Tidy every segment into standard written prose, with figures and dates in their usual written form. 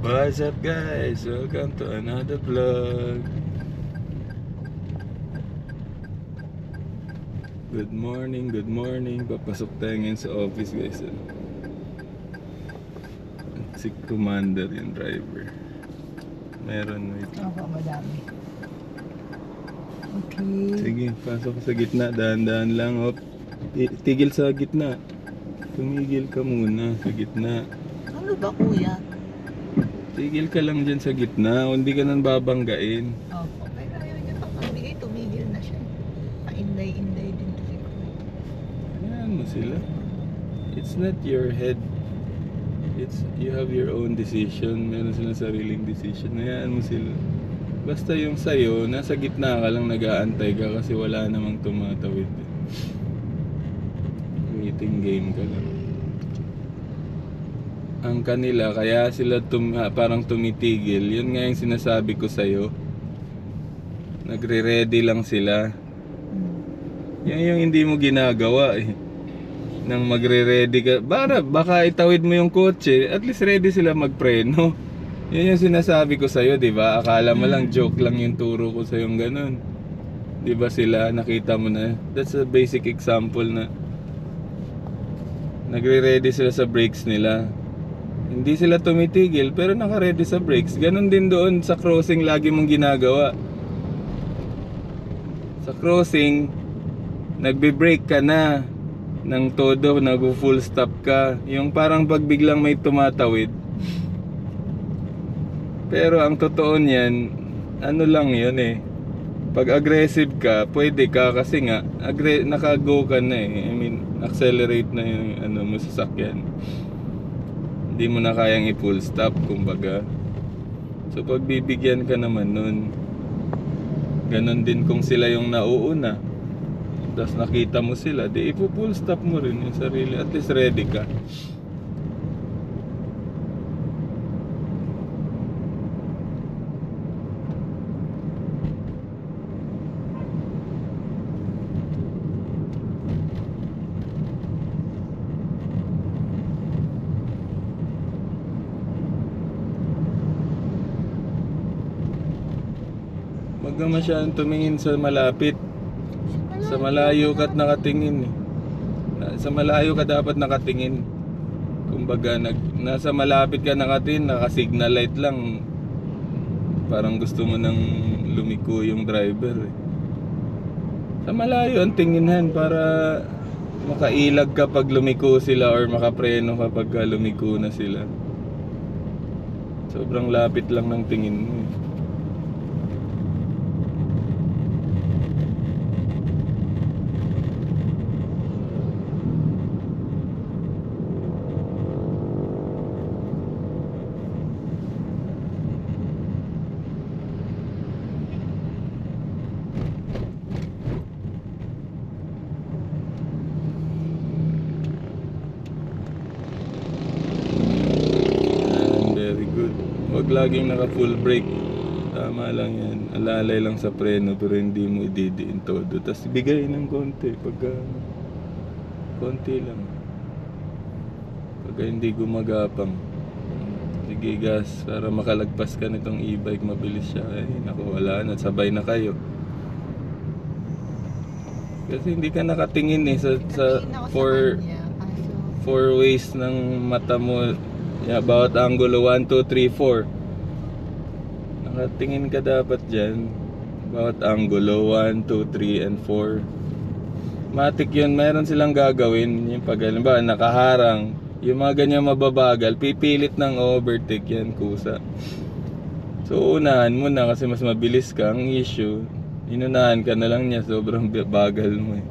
What's up guys? Welcome to another vlog. Good morning. Papasok tayo ngayon sa office guys. Si Commander yung driver. Meron wait. Opo, madami. Okay. Sige, pasok sa gitna. Dahan-dahan lang. Op. Tigil sa gitna. Tumigil ka muna sa gitna. Ano ba kuya? Tigil ka lang dyan sa gitna. Hindi ka nang babanggain. Opo. Pero ayaw niya pang magbigay, tumigil na siya. Painday-inday din to si kuya. Ayan mo sila. It's not your head. You have your own decision. Meron silang sariling decision. Hayaan mo sila. Basta yung sayo, nasa gitna ka lang nag-aantay ka kasi wala namang tumatawid. Waiting game ka lang. Ang kanila, kaya sila parang tumitigil. Yun nga yung sinasabi ko sa'yo. Nagre-ready lang sila. Yan yung hindi mo ginagawa eh. Nang magre-ready ka, baka itawid mo yung kotse, at least ready sila magpreno. Yan yung sinasabi ko sa'yo, di ba? Akala mo lang joke lang yung turo ko sa'yo yung ganun. Di ba sila, nakita mo na? That's a basic example na nagre-ready sila sa brakes nila. Hindi sila tumitigil, pero naka-ready sa brakes. Ganon din doon sa crossing lagi mong ginagawa. Sa crossing, nagbe-brake ka na ng todo, nag-full stop ka. Yung parang pag biglang may tumatawid. Pero ang totoo niyan, ano lang yun eh. Pag aggressive ka, pwede ka kasi nga naka-go ka na eh. I mean, accelerate na yung mo sasakyan. Hindi mo na kayang i-full stop kumbaga. So pag bibigyan ka naman nun, ganon din kung sila yung nauuna. Tapos nakita mo sila, di ipo-full stop mo rin yung sarili. At least ready ka. Wag ka masyadong tumingin sa malapit. Sa malayo ka't nakatingin eh. Sa malayo ka dapat nakatingin. Kumbaga nasa malapit ka nakatingin, naka-signal light lang. Parang gusto mo nang lumiko yung driver eh. Sa malayo ang tinginhan para makailag kapag lumiko sila or makapreno kapag lumiko na sila. Sobrang lapit lang ng tingin mo eh. Very good. Huwag laging naka full brake. Tama lang yan. Alalay lang sa preno pero hindi mo ididiin todo. Tapos bigay ng konti. Pagka konti lang. Pagka hindi gumagapang. Sige gas. Para makalagpas ka nitong e-bike. Mabilis siya. Ay naku wala na. Sabay na kayo. Kasi hindi ka nakatingin eh sa four ways ng mata mo. Yeah, bawat angulo 1, 2, 3, 4. Nakatingin ka dapat dyan. Bawat angulo 1, 2, 3, and 4. Matik yun. Mayroon silang gagawin. Yung pag halimbawa nakaharang. Yung mga ganyan mababagal. Pipilit ng overtake yan kusa. So unahan mo na kasi mas mabilis ka. Ang issue, inunahan ka na lang niya. Sobrang bagal mo eh.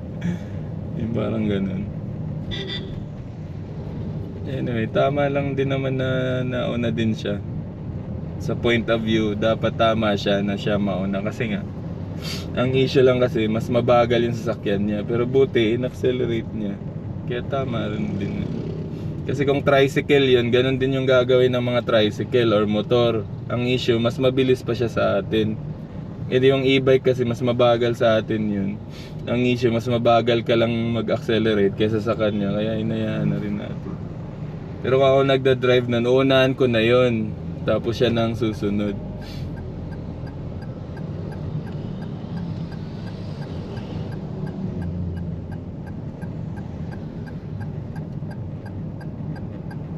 Yung parang ganun. Anyway, tama lang din naman na nauna din siya. Sa point of view, dapat tama siya na siya mauna. Kasi nga, ang issue lang kasi, mas mabagal yung sasakyan niya. Pero buti, in-accelerate niya. Kaya tama rin din. Kasi kung tricycle yun, ganun din yung gagawin ng mga tricycle or motor. Ang issue, mas mabilis pa siya sa atin. E di yung e-bike kasi mas mabagal sa atin yun. Ang issue, mas mabagal ka lang mag-accelerate kaysa sa kanya. Kaya inayaan na rin natin. Pero kung ako nagda-drive na, uunahan ko na yon. Tapos siya nang susunod.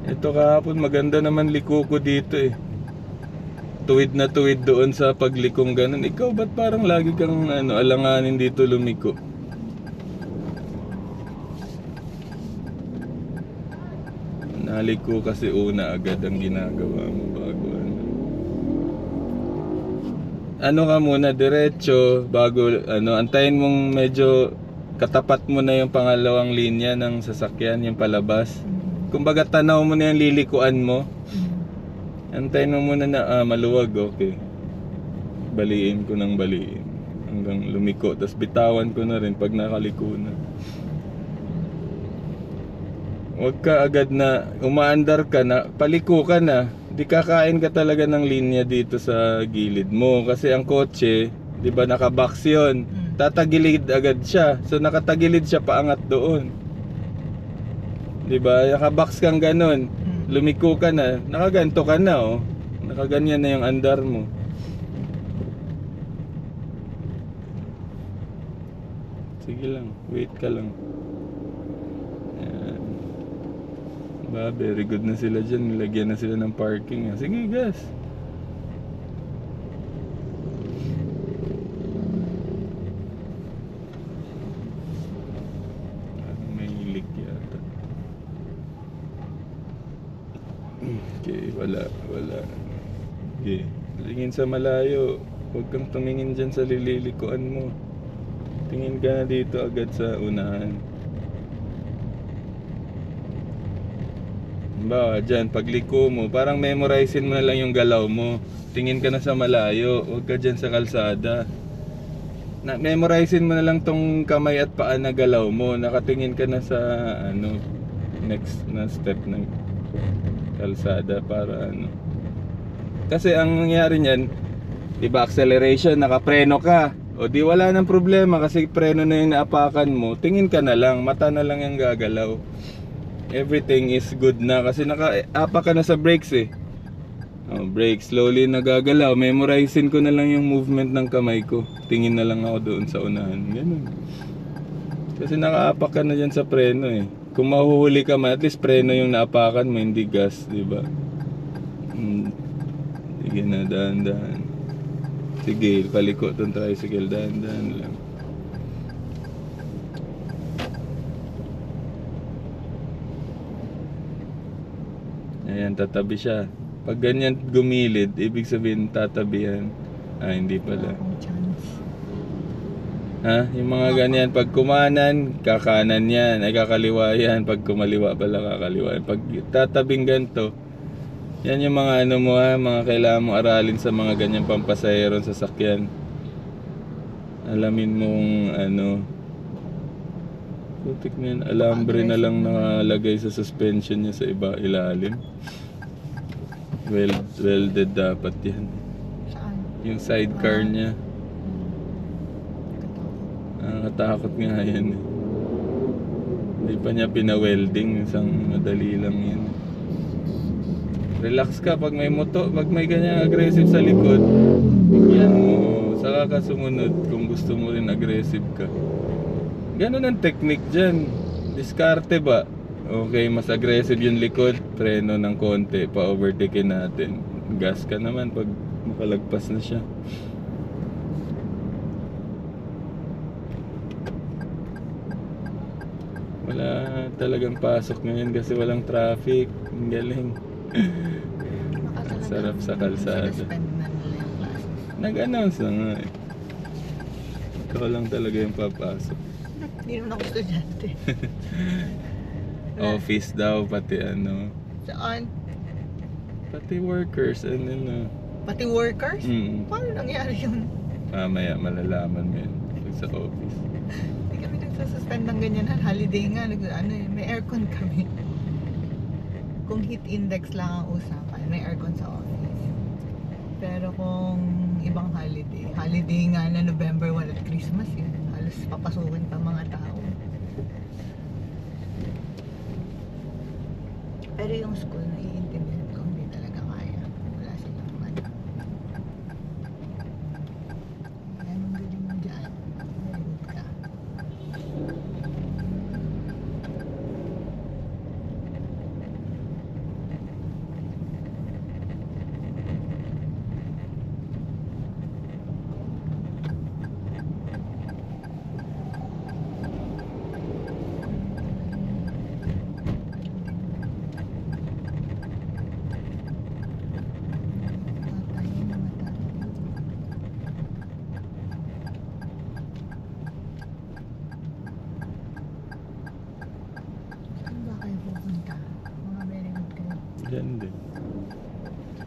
Ito kahapon maganda naman liko ko dito eh. Tuwid na tuwid doon sa paglikong ganun. Ikaw ba't parang lagi kang alanganin dito lumiko? Naliko kasi una agad ang ginagawa mo bago ano. Ano ka muna diretso bago antayin mong medyo katapat mo na yung pangalawang linya ng sasakyan, yung palabas. Kumbaga tanaw mo na yung lilikuan mo. Antayin mo muna na maluwag, okay. Baliin ko ng baliin hanggang lumiko, tapos bitawan ko na rin pag nakaliko na. Huwag ka agad na umaandar ka na, paliko ka na. Di kakain ka talaga ng linya dito sa gilid mo kasi ang kotse, di ba nakabox yun? Tatagilid agad siya. So nakatagilid siya paangat doon. Di ba? Nakabox kang ganun. Lumiko ka na, nakaganto ka na oh. Nakaganyan na yung andar mo. Sige lang, wait ka lang. Ayan. Ba, very good na sila dyan. Nilagyan na sila ng parking. Sige, gas. May leak yata. Okay, wala. Okay, tingin sa malayo. Huwag kang tumingin dyan sa lililikuan mo. Tingin ka na dito agad sa unahan. Ba, dyan, pagliko mo, parang memorizein mo na lang yung galaw mo. Tingin ka na sa malayo, huwag ka dyan sa kalsada. Memorizein mo na lang tong kamay at paa na galaw mo. Nakatingin ka na sa next na step ng kalsada para kasi ang nangyari niyan, diba acceleration, nakapreno ka o di wala nang problema kasi preno na yung naapakan mo, tingin ka na lang, mata na lang yung gagalaw, everything is good na kasi nakaapa ka na sa brakes eh. Brake, slowly nagagalaw, memorizein ko na lang yung movement ng kamay ko, tingin na lang ako doon sa unahan, ganun kasi nakaapak ka na dyan sa preno eh. Kung mahuhuli ka man, at least preno yung naapakan mo, hindi gas, di ba? Sige na, dahan-dahan. Sige, paliko itong tricycle, dahan-dahan lang. Ayan, tatabi siya. Pag ganyan gumilid, ibig sabihin tatabihan. Hindi pala. Ha? Yung mga ganyan, pag kumanan, kakanan yan, ay kakaliwa yan. Pag kumaliwa pala, kakaliwa yan. Pag tatabing ganito, yan yung mga mo mga kailangan mong aralin sa mga ganyang pampasahero sa sasakyan. Alamin mong putik na yan, alambre na lang nakalagay sa suspension niya sa ilalim. Welded dapat yan. Saan? Yung sidecar niya. Nakatakot nga yan eh. Hindi pa niya pina-welding, isang madali lang yan. Relax ka pag may pag may ganyang aggressive sa likod, bigyan mo, saka ka sumunod kung gusto mo rin aggressive ka. Ganun ang technique dyan. Diskarte ba? Okay, mas aggressive yung likod, preno ng konti, pa-overtake natin. Gas ka naman pag makalagpas na siya. Wala talagang pasok ngayon kasi walang traffic. Ang galing. Sarap sa kalsada. Nag-announce na nga eh. Ikaw lang talaga yung papasok. Hindi naman ako estudyante. Office daw, pati Saan? pati workers and Pati workers? Paano nangyari yun? mamaya malalaman mo yun pag sa office. Hindi kami nagsasuspend ng ganyan. Holiday nga, may aircon kami. Kung heat index lang ang usapan, may aircon sa office. Pero kung ibang holiday nga na November 1 at Christmas yun, halos papasukin pa mga tao. Pero yung school, naiintindihan ko, hindi talaga kaya. Wala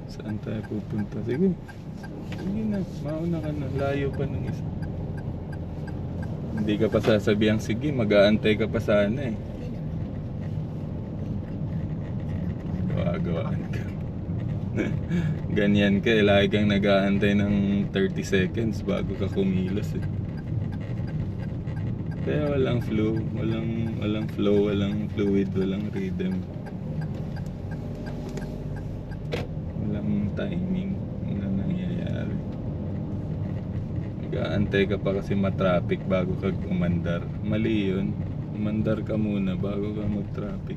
Saan tayo pupunta? Sige. Sige na. Mauna ka na. Layo pa ng isa. Hindi ka pa sasabihang sige. Mag-aantay ka pa sana eh. Hindi naman. Gawa-gawaan ka. Ganyan ka eh. Lagi kang nag-aantay ng 30 seconds bago ka kumilos eh. Kaya walang flow. Walang flow. Walang fluid. Walang rhythm. Walang timing na nangyayari. Nag-aantay ka pa kasi matraffic bago ka umandar. Mali yun. Umandar ka muna bago ka mag-traffic.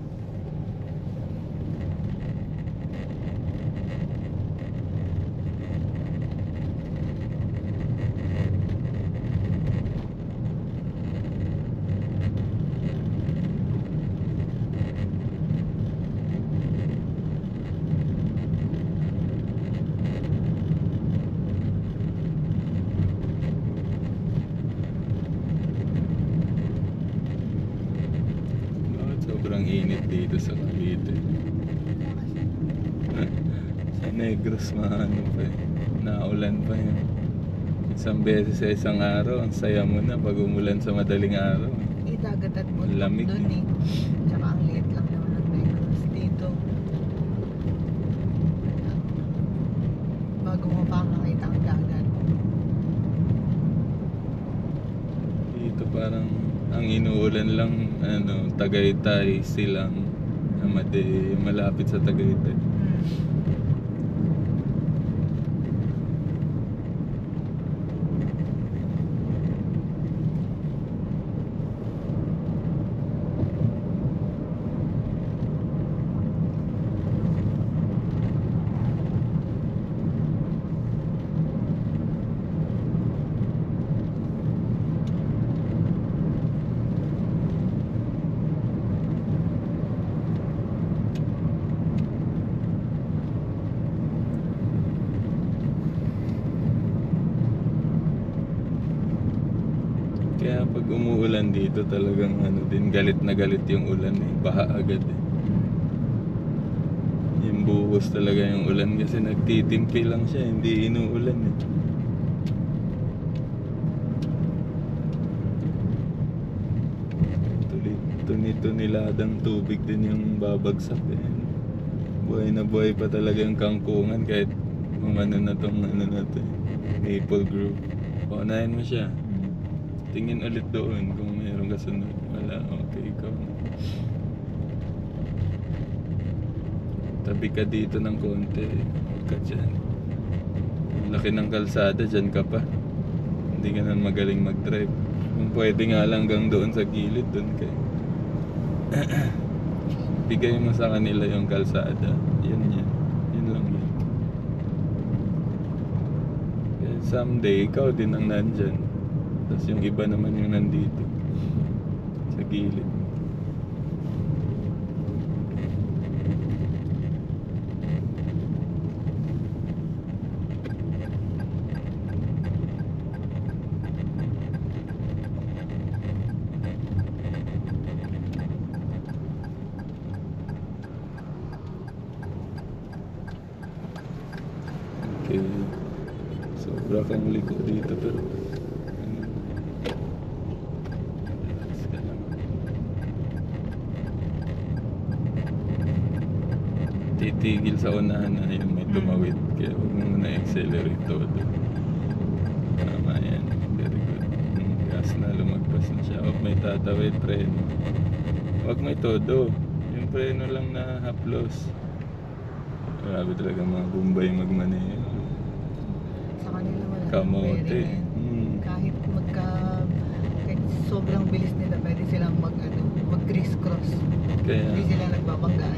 Bakit sobrang init dito sa Cavite? Sa Negros maano pa eh. Naulan pa yun. Isang beses sa isang araw, ang saya mo na pag umulan sa madaling araw. Dagat at bundok Lamig doon eh. eh. Tsaka ang liit lang naman ng Negros dito. Bago mo pa makita ang dagat. Dito parang ang inuulan lang Tagaytay, Silang, Amade, malapit sa Tagaytay. Kaya pag umuulan dito talagang galit na galit yung ulan eh. Baha agad eh. Yung buhos talaga yung ulan kasi nagtitimpi lang siya, hindi inuulan eh. Tuniladang tubig din yung babagsak eh. Buhay na buhay pa talaga yung kangkungan kahit umano na tong na to eh. Maple Grove. Paunahin mo siya. Tingin ulit doon kung mayroong kasunod. Wala, okay, ikaw. Tabi ka dito ng konti. Huwag ka dyan. Ang laki ng kalsada, dyan ka pa. Hindi ka na magaling mag-drive. Kung pwede nga lang hanggang doon sa gilid, doon kayo. Bigay mo sa kanila yung kalsada. Yan. Yun lang yun. Kaya someday, ikaw din ang nandyan. Tapos yung iba naman yung nandito sa gilid. Okay. Sobra kang liko dito pero titigil sa unahan na yun, may tumawid. Kaya huwag mo muna accelerate todo. Tama yan. Very good. Gas na, lumagpas na siya. Huwag may tatawid, preno. Huwag may todo. Yung preno lang na haplos. Grabe talaga mga Bombay magmaneho. Sa kanila wala Kamote. bearing yan. Kahit sobrang bilis nila, pwede silang mag-criss-cross. Kaya Hindi sila nagbabanggaan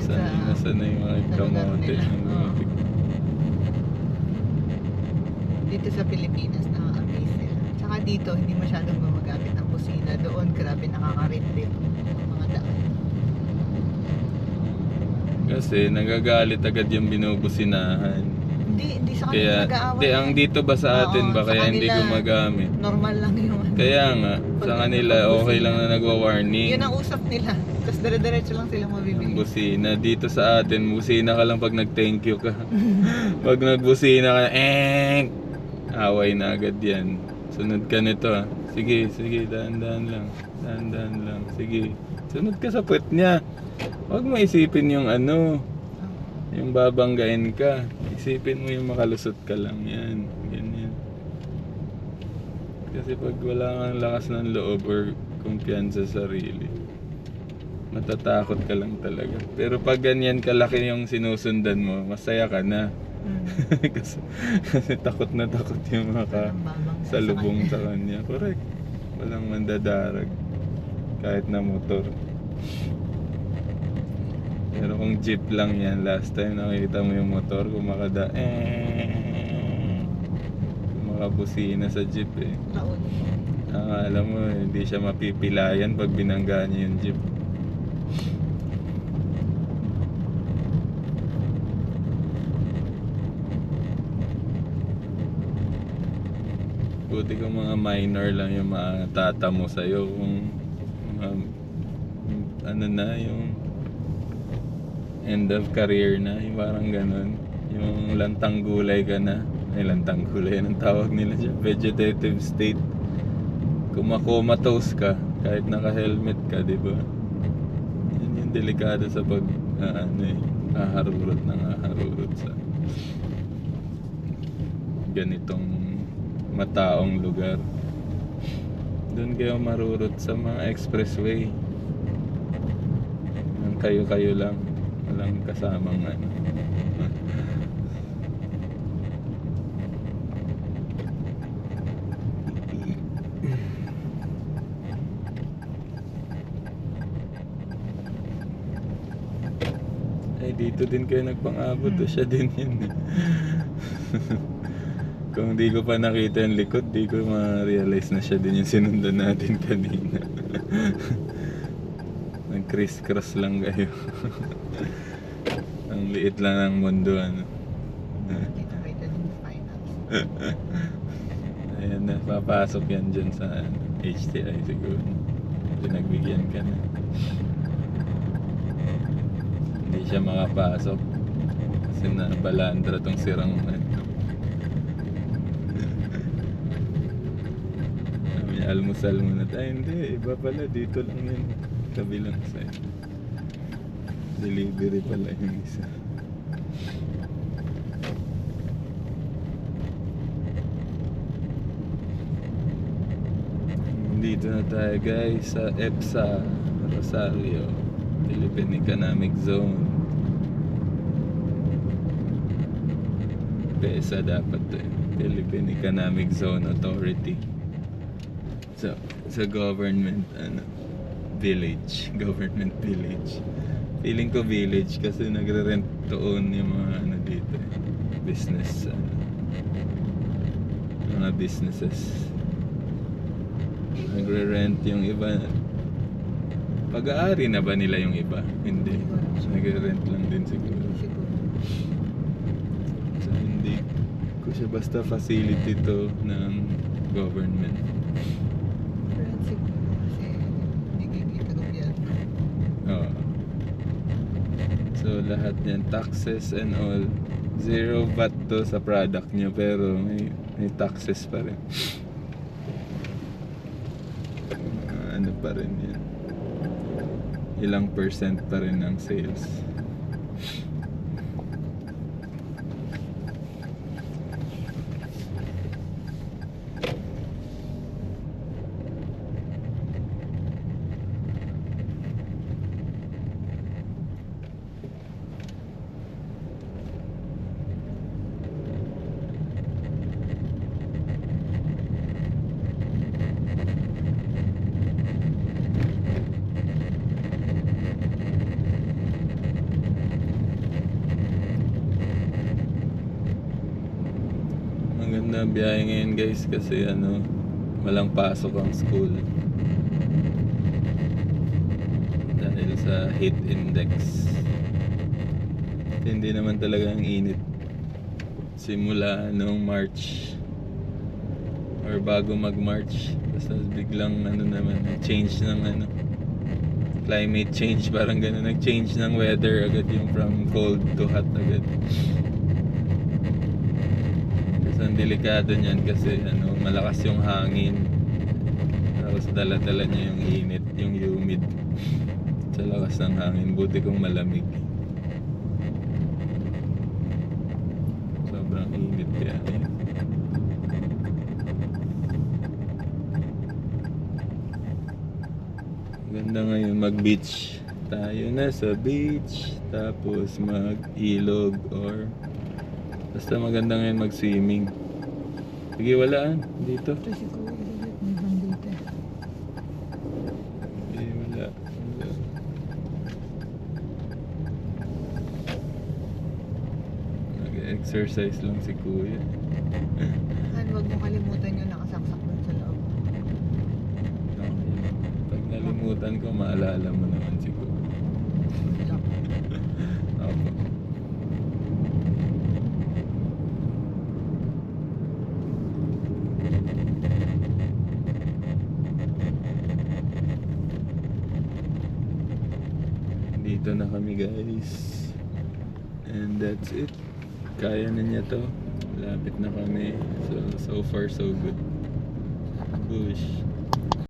sanay yung mga sa lugar kamote. nila. Dito sa Pilipinas, nakaka-amaze sila. Tsaka dito, hindi masyadong gumagamit ng busina. Doon, grabe nakaka-rinde ang mga daan. Kasi nagagalit agad yung binubusinahan. Hindi sa Kaya, kanila nag-aaway. di, ang dito ba sa atin Oo, ba, sa kaya hindi kanila, gumagamit. normal lang yung ano. Kaya nga, sa kanila okay lang na nagwa-warning. Yun ang usap nila. Tapos dire-diretso lang sila Ang mabibili. busina. Dito sa atin, busina ka lang pag nag-thank you ka. Pag nagbusina ka, away na agad yan. Sunod ka nito ah. Sige, dahan-dahan lang. Dahan-dahan lang. Sige. Sunod ka sa puwet niya. Huwag mo isipin yung ano, yung babanggain ka. Isipin mo yung makalusot ka lang yan. Ganyan. Kasi pag wala kang lakas ng loob or kumpiyansa sa sarili, matatakot ka lang talaga. Pero pag ganyan kalaki yung sinusundan mo, masaya ka na. kasi takot na takot yung mga salubong sa kanya. Correct. Walang mandadarag. Kahit na motor. Pero kung jeep lang yan, last time nakita mo yung motor, kumakabusina sa jeep eh. Alam mo, hindi siya mapipilayan pag binangga niya yung jeep. Buti kung mga minor lang yung matatamo sa'yo. Kung mga, ano na, yung end of career na, yung parang ganun. Yung lantang gulay ka na. Ay, lantang gulay, anong tawag nila dyan? Vegetative state. Kung makomatose ka, kahit naka-helmet ka, di ba? Yun yung delikado sa pag, aharurot sa ganitong mataong lugar. Doon kayo marurot sa mga expressway. Kayo lang. Walang kasamang ano. Ay, dito din kayo nagpang-abot. Siya din yun eh. Kung di ko pa nakita yung likod, di ko ma-realize na siya din yung sinundan natin kanina. Nag-criss-cross lang kayo. Ang liit lang ng mundo, ano. Dito rated in finance. Ayan na, papasok yan dyan sa HTI siguro. Pinagbigyan ka na. Hindi siya makapasok. Kasi nabalandra tong sirang almusal muna tayo. Hindi, iba pala. Dito lang yun. Kabilang side. Delivery pala yung isa. Dito na tayo guys sa EPSA Rosario, Philippine Economic Zone. PESA dapat to eh. Philippine Economic Zone Authority. So, sa government village, government village. Feeling ko village kasi nagre-rent to own yung mga dito eh. Business mga businesses. Nagre-rent yung iba. Pag-aari na ba nila yung iba? Hindi. Nagre-rent lang din siguro. So hindi ko siya basta facility to ng government. So lahat yan, taxes and all, zero VAT to sa product nyo pero may taxes pa rin. Ano pa rin yan, ilang percent pa rin ng sales. Maganda ang biyahe ngayon guys kasi walang pasok ang school dahil sa heat index. Hindi naman talaga ang init simula noong March or bago mag-March. Basta biglang ano naman, change ng ano, climate change, parang gano'n, nag-change ng weather agad, yung from cold to hot agad. Kasi ang delikado niyan kasi ano, malakas yung hangin, tapos dala-dala niya yung init, yung humid sa lakas ng hangin. Buti kung malamig, sobrang init kaya yun. Ganda ngayon mag-beach. Tayo na sa beach, tapos mag-ilog or basta maganda ngayon mag-swimming. Sige, walaan dito. Ito si Kuya ulit, may bandita. Sige, wala. Nag-exercise lang si Kuya. Han, huwag mo kalimutan yung nakasaksak dun sa loob. Pag nalimutan ko, maalala mo naman si Kuya. Lock. Opo. Dito na kami, guys. And that's it. Kaya na niya to. Lapit na kami. So far so good. Push.